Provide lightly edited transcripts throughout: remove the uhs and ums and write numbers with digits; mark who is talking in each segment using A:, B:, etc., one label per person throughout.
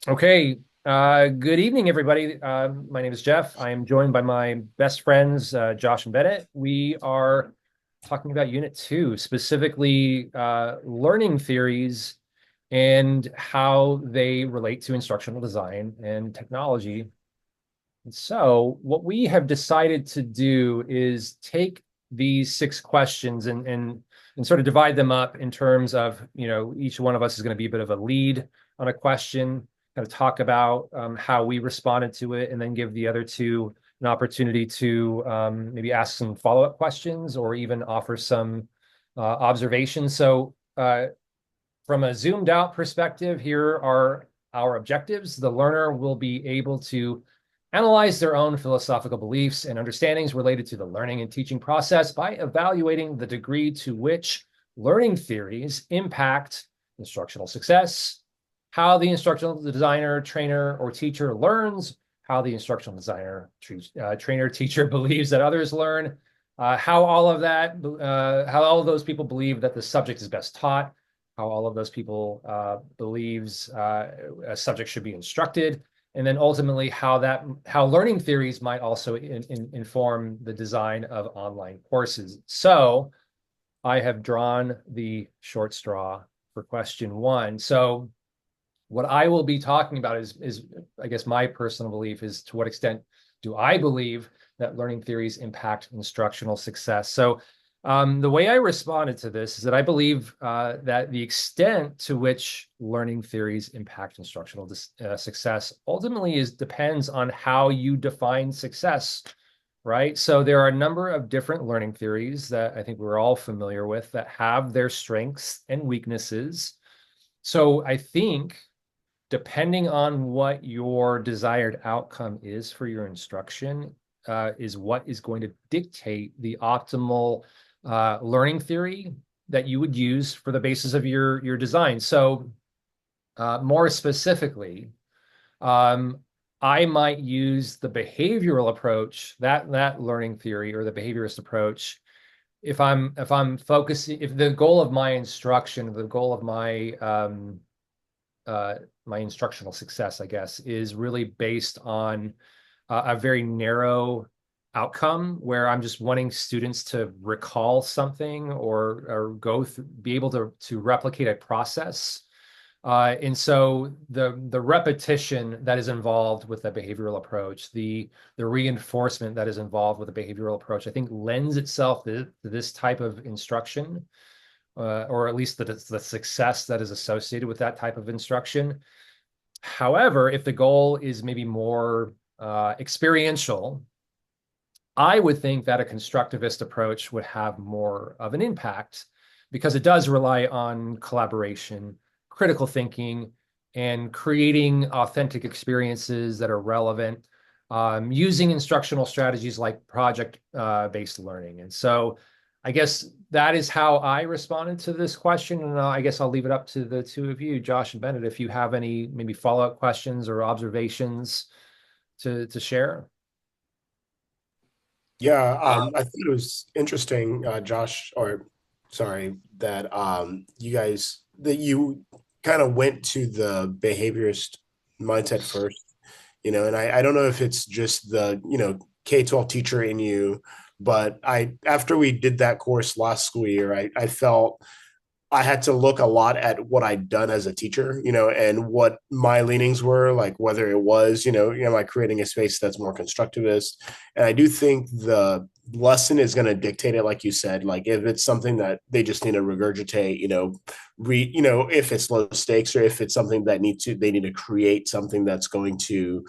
A: Okay. Good evening, everybody. My name is Jeff. I am joined by my best friends, Josh and Bennett. We are talking about Unit 2, specifically learning theories and how they relate to instructional design and technology. And so, what we have decided to do is take these six questions and sort of divide them up in terms of, each one of us is going to be a bit of a lead on a question, kind of talk about how we responded to it, and then give the other two an opportunity to maybe ask some follow-up questions or even offer some observations. So, from a zoomed out perspective, here are our objectives. The learner will be able to analyze their own philosophical beliefs and understandings related to the learning and teaching process by evaluating the degree to which learning theories impact instructional success, how the instructional designer, trainer, or teacher learns, how the instructional designer, trainer, teacher believes that others learn, how all of that, how all of those people believe that the subject is best taught, how all of those people believes a subject should be instructed, and then ultimately how learning theories might also inform the design of online courses. So I have drawn the short straw for question one. So what I will be talking about is I guess my personal belief is to what extent do I believe that learning theories impact instructional success. So the way I responded to this is that I believe that the extent to which learning theories impact instructional success ultimately depends on how you define success, right? So there are a number of different learning theories that I think we're all familiar with that have their strengths and weaknesses. So I think depending on what your desired outcome is for your instruction, is what is going to dictate the optimal learning theory that you would use for the basis of your design. So, more specifically, um, I might use the behavioral approach, that learning theory or the behaviorist approach, if I'm focusing, if the goal of my instruction, the goal of uh, my instructional success, I guess, is really based on a very narrow outcome where I'm just wanting students to recall something or be able to replicate a process. And so the repetition that is involved with the behavioral approach, the reinforcement that is involved with the behavioral approach, I think lends itself to this type of instruction, or at least the success that is associated with that type of instruction. However, if the goal is maybe more experiential, I would think that a constructivist approach would have more of an impact because it does rely on collaboration, critical thinking, and creating authentic experiences that are relevant, using instructional strategies like project-based learning. And so I guess that is how I responded to this question. And I guess I'll leave it up to the two of you, Josh and Bennett, if you have any maybe follow-up questions or observations to share.
B: Yeah, I thought it was interesting, Josh, or sorry, that you kind of went to the behaviorist mindset first, and I don't know if it's just the, K-12 teacher in you, but after we did that course last school year, I felt I had to look a lot at what I'd done as a teacher, and what my leanings were, like whether it was, like creating a space that's more constructivist. And I do think the lesson is going to dictate it, like you said, like if it's something that they just need to regurgitate, if it's low stakes or if it's something that they need to create something that's going to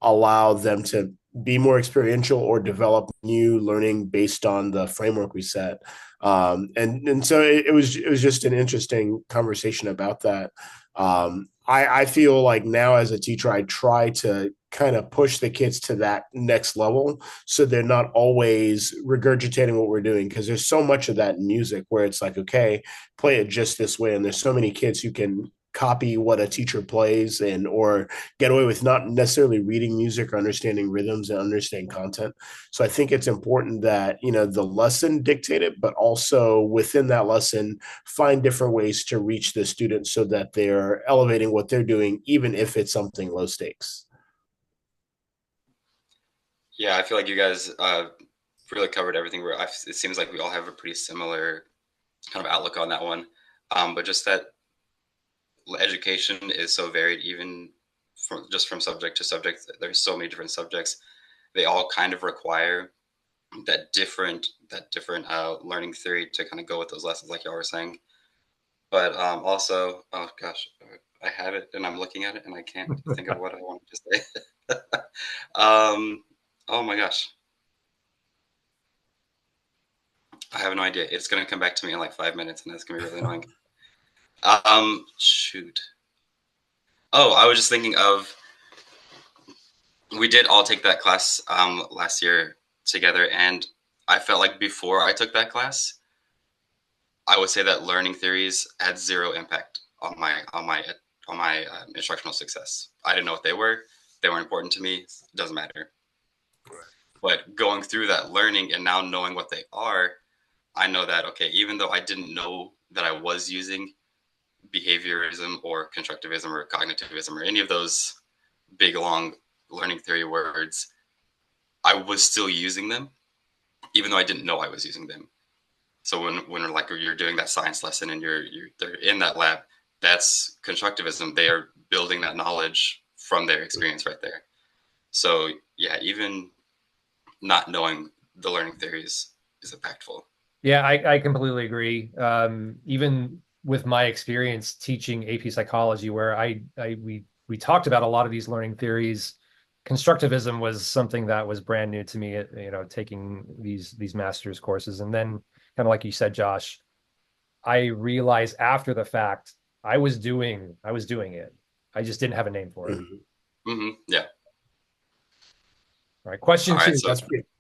B: allow them to be more experiential or develop new learning based on the framework we set. And so it was just an interesting conversation about that. I feel like now as a teacher, I try to kind of push the kids to that next level so they're not always regurgitating what we're doing, because there's so much of that in music where it's like, okay, play it just this way, and there's so many kids who can copy what a teacher plays and or get away with not necessarily reading music or understanding rhythms and understanding content. So I think it's important that, the lesson dictate it, but also within that lesson, find different ways to reach the students so that they're elevating what they're doing, even if it's something low stakes.
C: Yeah, I feel like you guys really covered everything. It seems like we all have a pretty similar kind of outlook on that one. But just that education is so varied, even from subject to subject. There's so many different subjects. They all kind of require that different learning theory to kind of go with those lessons, like y'all were saying. But also, oh gosh, I have it and I'm looking at it and I can't think of what I wanted to say. Oh my gosh, I have no idea. It's gonna come back to me in like 5 minutes, and that's gonna be really annoying. Shoot. Oh, I was just thinking of we did all take that class last year together, and I felt like before I took that class, I would say that learning theories had zero impact on my instructional success. I didn't know what they were. They were important to me. It doesn't matter. But going through that learning and now knowing what they are, I know that okay, even though I didn't know that I was using behaviorism or constructivism or cognitivism or any of those big long learning theory words, I was still using them, even though I didn't know I was using them. So when like you're doing that science lesson and they're in that lab, that's constructivism. They are building that knowledge from their experience right there. So yeah, even not knowing the learning theories is impactful.
A: Yeah, I completely agree. Even with my experience teaching AP psychology, where we talked about a lot of these learning theories, constructivism was something that was brand new to me. Taking these master's courses, and then kind of like you said, Josh, I realized after the fact I was doing it. I just didn't have a name for it.
C: Yeah.
A: All right, question
C: All right.
A: two.
C: So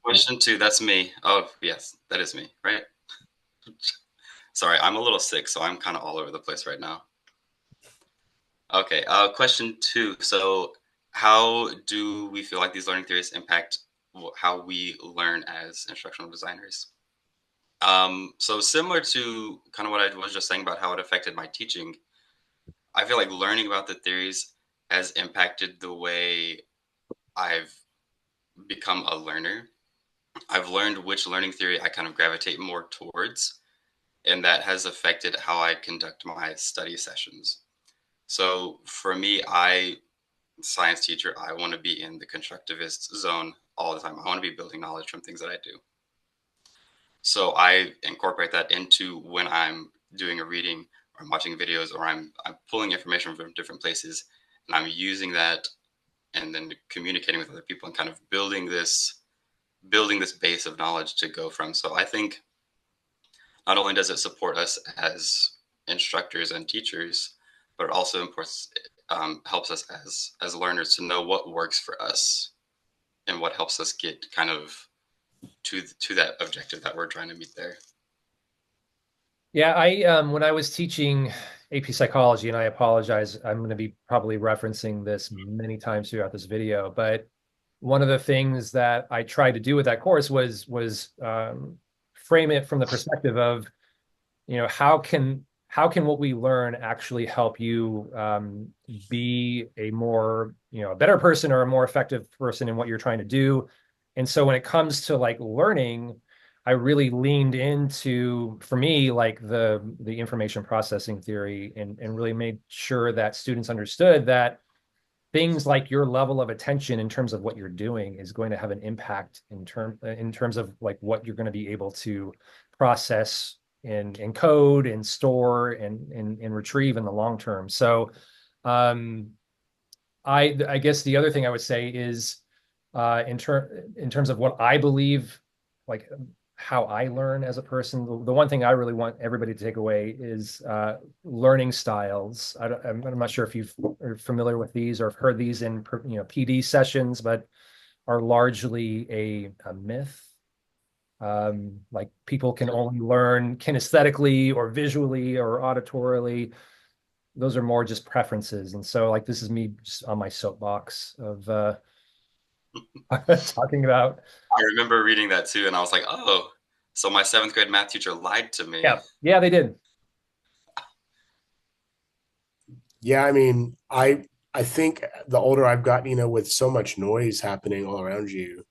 C: question two, that's me. Oh yes, that is me, right? Sorry, I'm a little sick, so I'm kind of all over the place right now. Okay, question two. So, how do we feel like these learning theories impact how we learn as instructional designers? So similar to kind of what I was just saying about how it affected my teaching, I feel like learning about the theories has impacted the way I've become a learner. I've learned which learning theory I kind of gravitate more towards, and that has affected how I conduct my study sessions. So for me, science teacher, I want to be in the constructivist zone all the time. I want to be building knowledge from things that I do. So I incorporate that into when I'm doing a reading or I'm watching videos or I'm pulling information from different places and I'm using that and then communicating with other people and kind of building this base of knowledge to go from. So I think not only does it support us as instructors and teachers, but it also helps us as learners to know what works for us and what helps us get kind of to that objective that we're trying to meet there.
A: Yeah, I when I was teaching AP psychology, and I apologize, I'm going to be probably referencing this many times throughout this video, but one of the things that I tried to do with that course was frame it from the perspective of, how can what we learn actually help you be a better person or a more effective person in what you're trying to do. And so when it comes to like learning, I really leaned into, for me, like the information processing theory, and really made sure that students understood that things like your level of attention in terms of what you're doing is going to have an impact in terms of like what you're going to be able to process and encode and store and retrieve in the long term. So um, I guess the other thing I would say is in terms of what I believe, like how I learn as a person. The one thing I really want everybody to take away is learning styles. I'm not sure if you are familiar with these or have heard these in PD sessions, but are largely a myth. Like people can only learn kinesthetically or visually or auditorily. those are more just preferences. And so like this is me just on my soapbox of talking about.
C: I remember reading that too, and I was like, oh, so my seventh grade math teacher lied to me.
A: Yeah, yeah, they did.
B: Yeah, I mean, I think the older I've gotten, with so much noise happening all around you,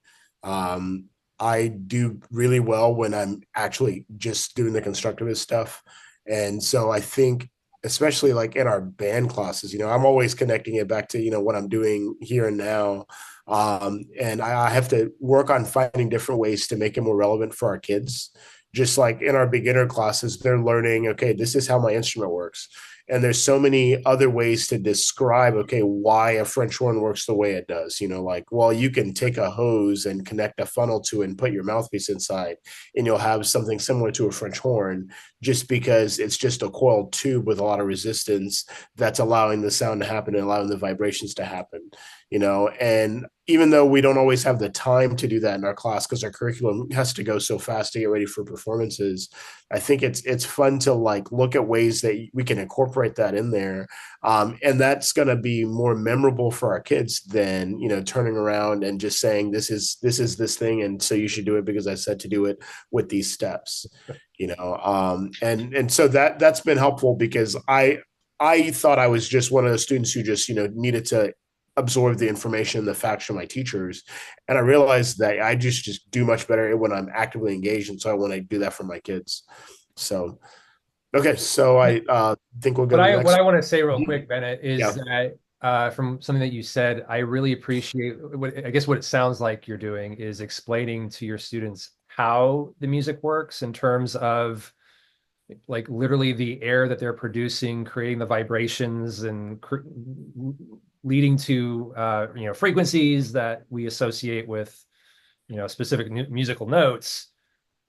B: um, I do really well when I'm actually just doing the constructivist stuff. And so I think, especially like in our band classes, I'm always connecting it back to, what I'm doing here and now. And I have to work on finding different ways to make it more relevant for our kids. Just like in our beginner classes, they're learning, okay, this is how my instrument works, and there's so many other ways to describe, okay, why a French horn works the way it does. Like, well, you can take a hose and connect a funnel to it and put your mouthpiece inside, and you'll have something similar to a French horn, just because it's just a coiled tube with a lot of resistance that's allowing the sound to happen and allowing the vibrations to happen. And even though we don't always have the time to do that in our class because our curriculum has to go so fast to get ready for performances, I think it's fun to like look at ways that we can incorporate that in there, and that's going to be more memorable for our kids than turning around and just saying this is this thing, and so you should do it because I said to do it with these steps. And so that's been helpful because I thought I was just one of those students who just needed to absorb the information, the facts from my teachers. And I realized that I just do much better when I'm actively engaged. And so I want to do that for my kids. So, okay. So I think we'll go to the
A: What
B: next.
A: I want to say real
B: Mhm.
A: quick, Bennett, is
B: Yeah.
A: that from something that you said, I really appreciate what I guess what it sounds like you're doing is explaining to your students how the music works in terms of like literally the air that they're producing, creating the vibrations and leading to frequencies that we associate with specific musical notes.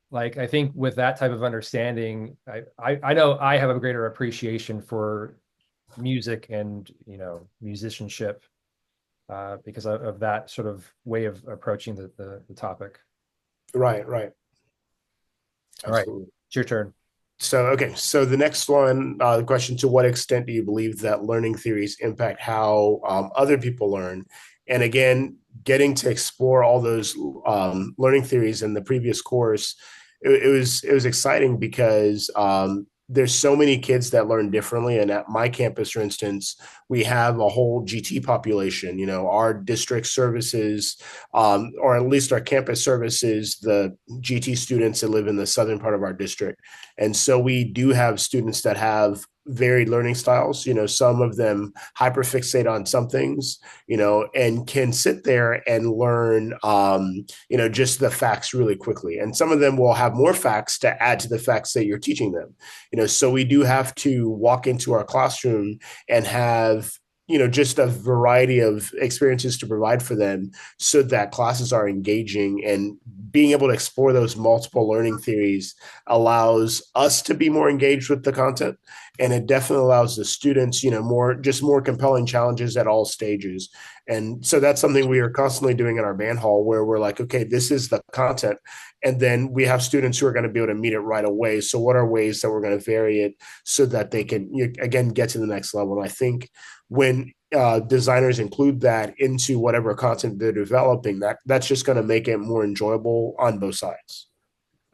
A: Like I think with that type of understanding, I know I have a greater appreciation for music and musicianship because of that sort of way of approaching the topic.
B: Right. Right.
A: All right,
B: Absolutely.
A: it's your turn.
B: So, okay. So the next one, the question: to what extent do you believe that learning theories impact how other people learn? And again, getting to explore all those learning theories in the previous course, it was exciting because there's so many kids that learn differently. And at my campus, for instance, we have a whole GT population. Our district services, or at least our campus services, the GT students that live in the southern part of our district. And so we do have students that have varied learning styles. Some of them hyperfixate on some things, and can sit there and learn, just the facts really quickly. And some of them will have more facts to add to the facts that you're teaching them. So we do have to walk into our classroom and have just a variety of experiences to provide for them so that classes are engaging, and being able to explore those multiple learning theories allows us to be more engaged with the content, and it definitely allows the students more compelling challenges at all stages. And so that's something we are constantly doing in our band hall, where we're like, okay, this is the content, and then we have students who are going to be able to meet it right away. So what are ways that we're going to vary it so that they can again get to the next level? And I think when designers include that into whatever content they're developing, that's just going to make it more enjoyable on both sides.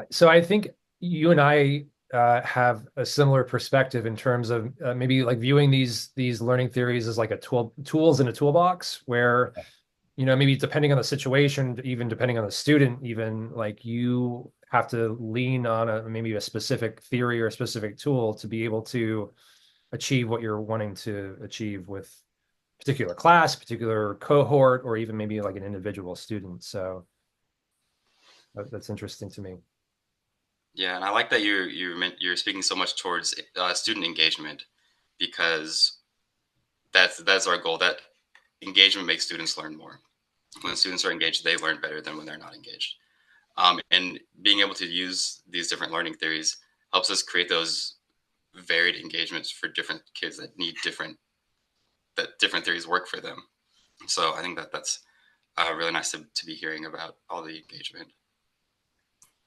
A: So I think you and I have a similar perspective in terms of maybe like viewing these learning theories as like a tools in a toolbox where maybe depending on the situation, even depending on the student, even like you have to lean on maybe a specific theory or a specific tool to be able to achieve what you're wanting to achieve with particular class, particular cohort, or even maybe like an individual student. So that's interesting to me.
C: Yeah, and I like that you're speaking so much towards student engagement because that's our goal. That engagement makes students learn more. When students are engaged, they learn better than when they're not engaged. And being able to use these different learning theories helps us create those varied engagements for different kids that need different theories work for them. So I think that's really nice to be hearing about all the engagement.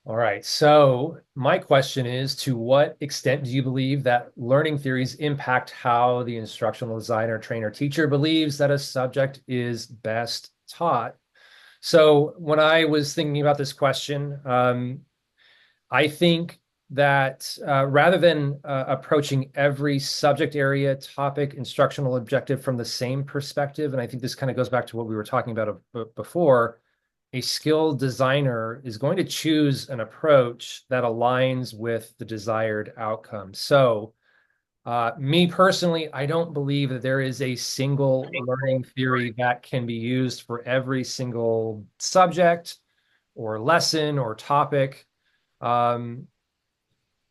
A: All right. So my question is, to what extent do you believe that learning theories impact how the instructional designer, trainer, teacher believes that a subject is best taught? So when I was thinking about this question, I think that rather than approaching every subject area, topic, instructional objective from the same perspective, and I think this kind of goes back to what we were talking about before, a skilled designer is going to choose an approach that aligns with the desired outcome. So, me personally, I don't believe that there is a single learning theory that can be used for every single subject or lesson or topic. Um,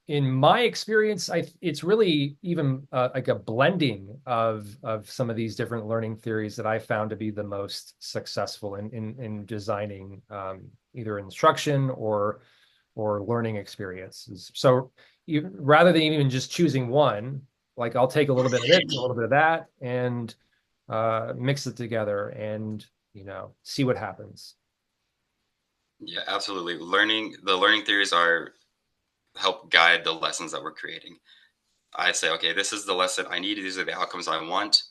A: in my experience, it's really even like a blending of some of these different learning theories that I found to be the most successful in designing either instruction or learning experiences. So rather than even just choosing one, like I'll take a little bit of this, a little bit of that, and mix it together, and see what happens.
C: Yeah, absolutely. The learning theories are help guide the lessons that we're creating. I say, okay, this is the lesson I need. These are the outcomes I want.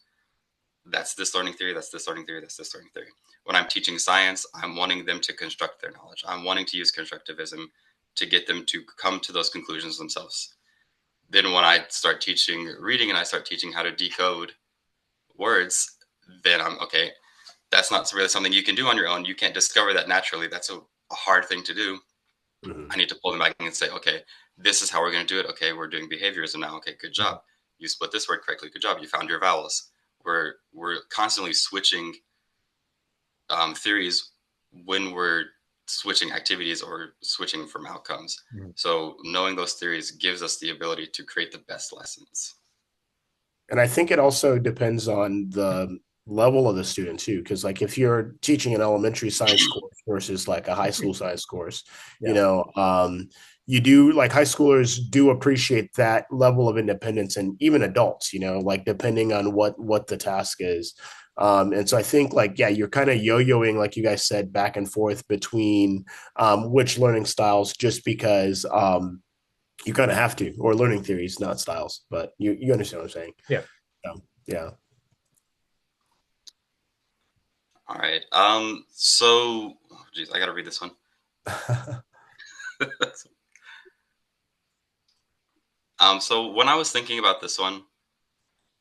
C: That's this learning theory. That's this learning theory. That's this learning theory. When I'm teaching science, I'm wanting them to construct their knowledge. I'm wanting to use constructivism to get them to come to those conclusions themselves. Then when I start teaching reading and I start teaching how to decode words, then I'm okay. That's not really something you can do on your own. You can't discover that naturally. That's a hard thing to do.
B: Mhm.
C: I need to pull them back and say, okay, this is how we're going to do it. Okay, we're doing behaviorism now. Okay, good job. You split this word correctly. Good job. You found your vowels. We're constantly switching theories when we're switching activities or switching from outcomes.
A: Mhm.
C: So knowing those theories gives us the ability to create the best lessons.
B: And I think it also depends on the level of the student too, because like if you're teaching an elementary science course versus like a high school science course, you
A: Yeah.
B: know, you do like high schoolers do appreciate that level of independence, and even adults, like depending on what the task is. And so I think like, yeah, you're kind of yo-yoing, like you guys said, back and forth between which learning styles, just because you kind of have to, or learning theories, not styles, but you understand what I'm saying.
A: Yeah.
B: Yeah.
C: All right. Geez, I got to read this one. So when I was thinking about this one,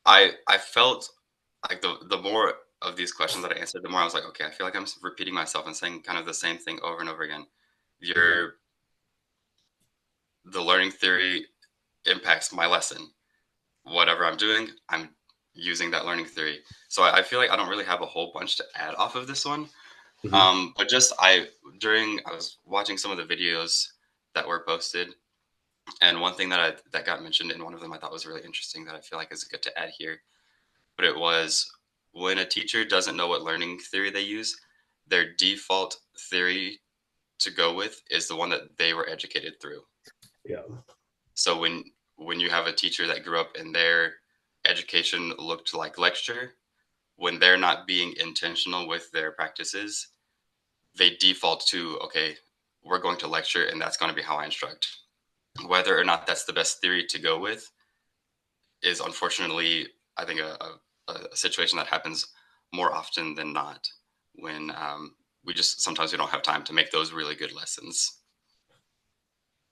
C: I felt like the more of these questions that I answered, the more I was like, okay, I feel like I'm repeating myself and saying kind of the same thing over and over again. Your The learning theory impacts my lesson. Whatever I'm doing, I'm using that learning theory. So I feel like I don't really have a whole bunch to add off of this one.
B: Mhm.
C: But just I was watching some of the videos that were posted, and one thing that got mentioned in one of them I thought was really interesting that I feel like is good to add here. But it was when a teacher doesn't know what learning theory they use, their default theory to go with is the one that they were educated through.
B: Yeah.
C: So when you have a teacher that grew up and their education looked like lecture, when they're not being intentional with their practices, they default to, okay, we're going to lecture and that's going to be how I instruct. Whether or not that's the best theory to go with is unfortunately, I think, a situation that happens more often than not when we just sometimes we don't have time to make those really good lessons.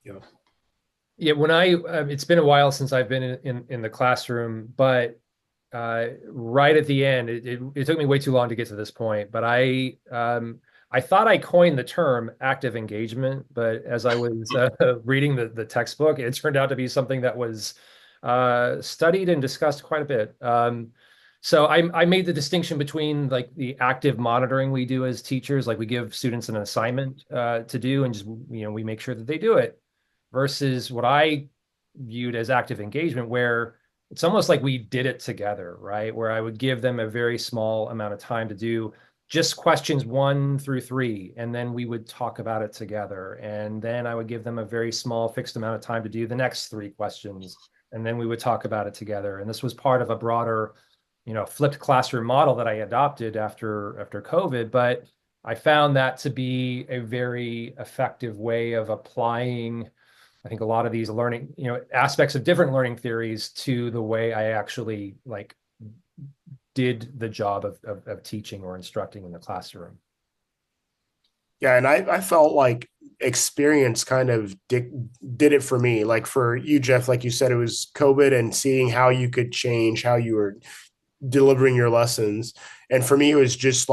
B: Yeah.
A: Yeah, it's been a while since I've been in the classroom, but right at the end, it took me way too long to get to this point, but I thought I coined the term active engagement, but as I was reading the textbook, it turned out to be something that was studied and discussed quite a bit. So I made the distinction between like the active monitoring we do as teachers, like we give students an assignment to do, and just we make sure that they do it, versus what I viewed as active engagement, where it's almost like we did it together, right? Where I would give them a very small amount of time to do just questions 1 through 3, and then we would talk about it together. And then I would give them a very small fixed amount of time to do the next 3 questions, and then we would talk about it together. And this was part of a broader, flipped classroom model that I adopted after COVID. But I found that to be a very effective way of applying, I think, a lot of these learning, aspects of different learning theories to the way I actually like did the job of teaching or instructing in the classroom.
B: Yeah, and I felt like experience kind of did it for me. Like for you, Jeff, like you said, it was COVID and seeing how you could change how you were delivering your lessons. And for me, it was just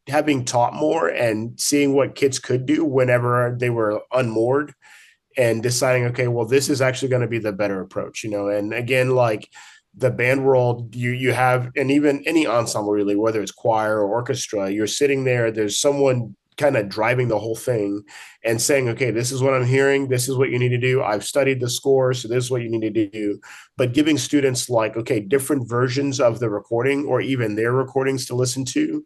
B: having taught more and seeing what kids could do whenever they were unmoored and deciding, okay, well, this is actually going to be the better approach, you know. And again, like the band world, you have, and even any ensemble really, whether it's choir or orchestra, you're sitting there, there's someone kind of driving the whole thing and saying, okay, this is what I'm hearing, this is what you need to do, I've studied the score, so this is what you need to do. But giving students like, okay, different versions of the recording or even their recordings to listen to,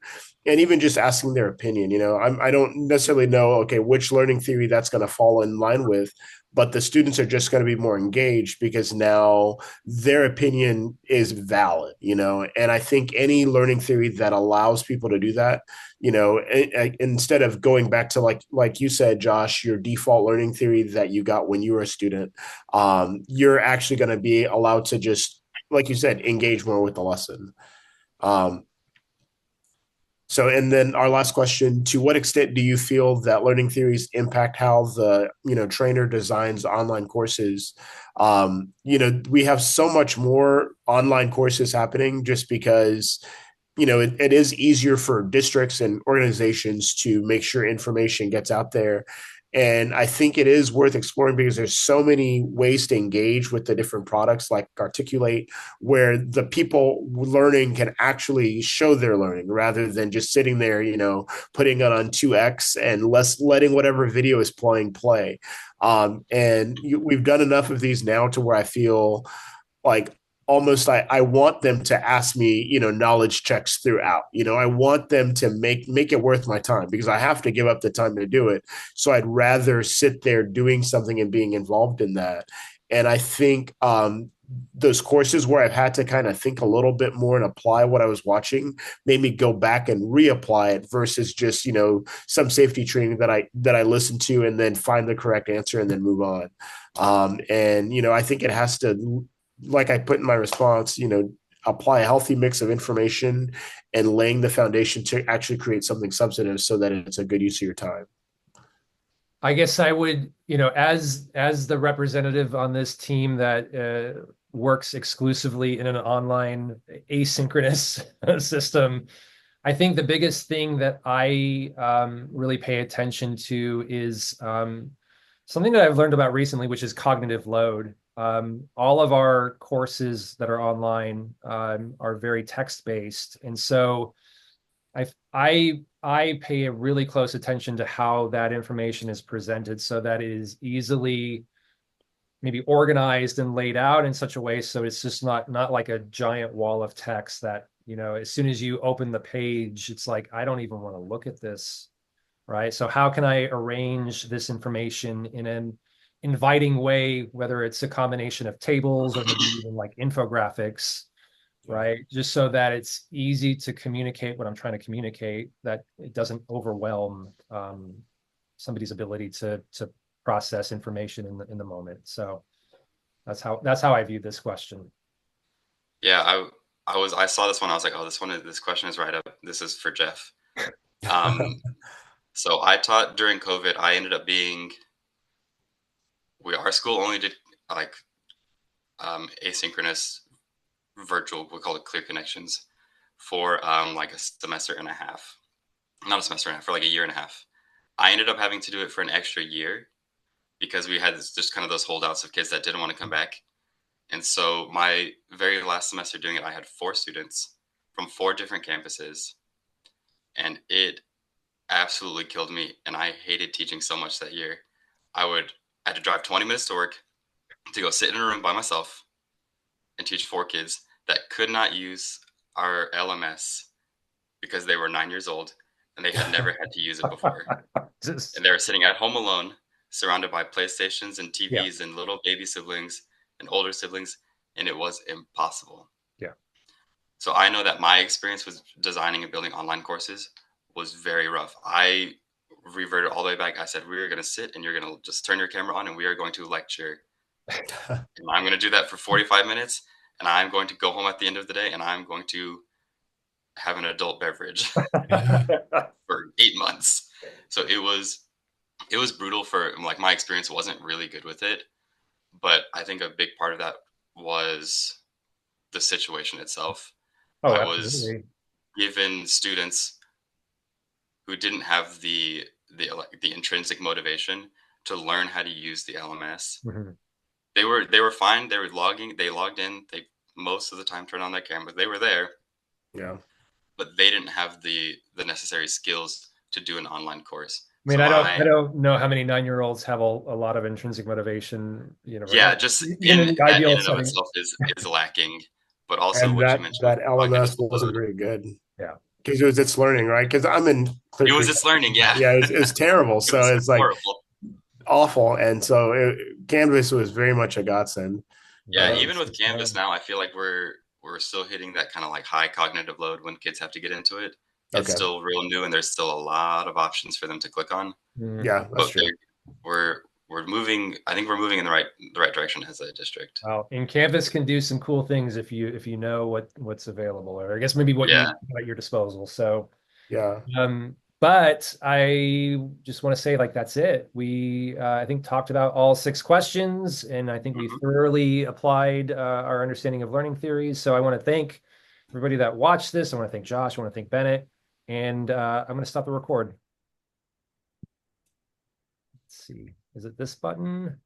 B: and even just asking their opinion, you know, I don't necessarily know, okay, which learning theory that's going to fall in line with, but the students are just going to be more engaged because now their opinion is valid, you know. And I think any learning theory that allows people to do that, you know, instead of going back to like you said, Josh, your default learning theory that you got when you were a student, you're actually going to be allowed to just, like you said, engage more with the lesson. um, so, and then our last question, to what extent do you feel that learning theories impact how the, you know, trainer designs online courses? You know, we have so much more online courses happening just because, you know, it is easier for districts and organizations to make sure information gets out there. And I think it is worth exploring because there's so many ways to engage with the different products like Articulate, where the people learning can actually show their learning rather than just sitting there, you know, putting it on 2X and letting whatever video is playing play. We've done enough of these now to where I feel like almost I want them to ask me, you know, knowledge checks throughout. You know, I want them to make it worth my time because I have to give up the time to do it. So I'd rather sit there doing something and being involved in that. And I think those courses where I've had to kind of think a little bit more and apply what I was watching made me go back and reapply it versus just, you know, some safety training that I listened to and then find the correct answer and then move on. And you know, I think it has to, like I put in my response, you know, apply a healthy mix of information and laying the foundation to actually create something substantive so that it's a good use of your time.
A: I guess I would, as the representative on this team that works exclusively in an online asynchronous system, I think the biggest thing that I really pay attention to is something that I've learned about recently, which is cognitive load. All of our courses that are online are very text-based, and so I pay a really close attention to how that information is presented so that it is easily maybe organized and laid out in such a way so it's just not like a giant wall of text that, as soon as you open the page, it's like, I don't even want to look at this, right? So how can I arrange this information in an inviting way, whether it's a combination of tables or maybe even like infographics, right? Just so that it's easy to communicate what I'm trying to communicate, that it doesn't overwhelm somebody's ability to process information in the moment. So that's how I view this question.
C: Yeah, I saw this one. I was like, oh, this question is right up. This is for Jeff. Um, so I taught during COVID. I ended up being our school only did like asynchronous virtual. We call it clear connections for like a semester and a half. Not a semester and a half, for like a year and a half. I ended up having to do it for an extra year because we had just kind of those holdouts of kids that didn't want to come back. And so my very last semester doing it, I had 4 students from 4 different campuses, and it absolutely killed me. And I hated teaching so much that year. I had to drive 20 minutes to work to go sit in a room by myself and teach 4 kids that could not use our LMS because they were 9 years old and they had never had to use it before.
A: Just,
C: And they were sitting at home alone, surrounded by PlayStations and
A: yeah,
C: TVs and little baby siblings and older siblings, and it was impossible.
A: yeah.
C: So I know that my experience with designing and building online courses was very rough. I reverted all the way back. I said, we are going to sit and you're going to just turn your camera on and we are going to lecture. And I'm going to do that for 45 minutes. And I'm going to go home at the end of the day and I'm going to have an adult beverage for 8 months. So it was brutal for like my experience wasn't really good with it. But I think a big part of that was the situation itself.
A: Oh,
C: I was
A: absolutely.
C: given students who didn't have the intrinsic motivation to learn how to use the LMS.
A: Mhm.
C: They were fine. They logged in. They most of the time turned on their cameras. They were there,
B: Yeah.
C: but they didn't have the necessary skills to do an online course.
A: I mean,
C: So
A: I don't know how many 9-year-olds have a lot of intrinsic motivation,
C: yeah, just
A: even in the
C: that in
A: ideal
C: and of
A: setting.
C: itself is lacking. But also
B: And
C: what you
B: that
C: mentioned with
B: that
C: cognitive
B: LMS wasn't
C: load.
B: very good
A: Yeah.
B: because it was its learning, right? Because I'm in Clear
C: It was
B: Creek.
C: just learning, yeah.
B: Yeah, it's terrible.
C: It
B: So
C: was
B: it's like
C: horrible.
B: awful, and so Canvas was very much a godsend.
C: Yeah,
A: Yeah.
C: even with Canvas now, I feel like we're still hitting that kind of like high cognitive load when kids have to get into it. It's
B: Okay.
C: still real new, and there's still a lot of options for them to click on.
A: Mm.
B: Yeah, that's
C: But
B: true.
C: we're moving. I think we're moving in the right direction as a district.
A: Well, and Canvas can do some cool things if you know what's available, or I guess maybe what you
C: Yeah.
A: have at your disposal. So,
B: Yeah.
A: but I just want to say, like, that's it. We I think talked about all 6 questions, and I think we
C: Mhm.
A: thoroughly applied our understanding of learning theories. So I want to thank everybody that watched this. I want to thank Josh. I want to thank Bennett, and I'm going to stop the record. Let's see. Is it this button?